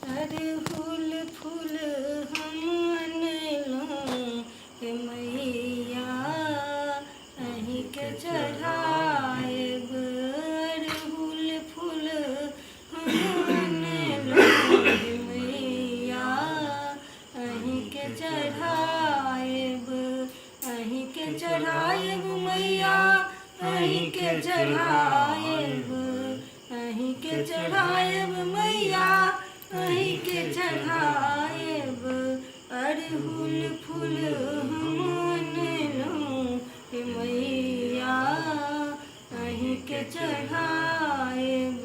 अड़हुल फूल हम अनलहुँ हे मैया अहीं के चढ़ाएब। अड़हुल फूल हम अनलहुँ हे मैया अहीं के चढ़ाएब। अहीं के चढ़ाएब मैया अहीं के चढ़ाएब। अहीं के चढ़ाएब मैया अहीं के चढ़ाएब। अड़हुल फूल हम अनलहुँ हे मैया अहीं के चढ़ाएब।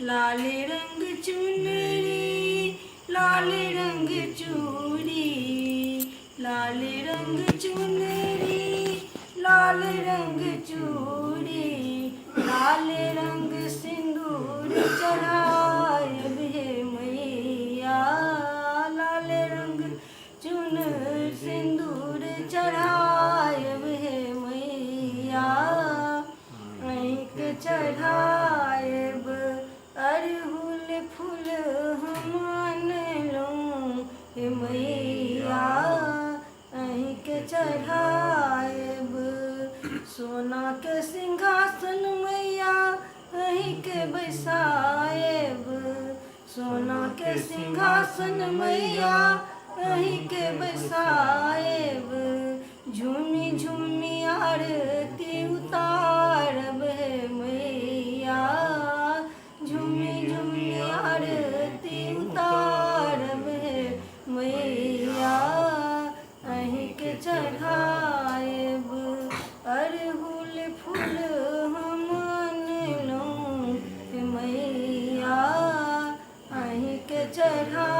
लाल रंग चुनरी लाल रंग चूड़ी लाल रंग चुनरी लाल रंग चूड़ी लाल रंग सिंदूर चढ़ाएब हे मैया। लाल रंग चुनर सिंदूर चढ़ाएब हे मैया अहीं के चढ़ाएब। अड़हुल फूल हम अनलहुँ हे मैया अहीं के चढ़ाएब। सोना के सिंहासन मैया अहीं के बैसाएब। सोना के सिंहासन मैया अहीं के बैसाएब। झूमी झूमी आरती उतारब हे मैया। झूमी झूमी आरती उतारब हे मैया अहीं के चढ़ाएब। अड़हुल फूल हम अनलहुँ हे मैया अहीं के चढ़ाएब।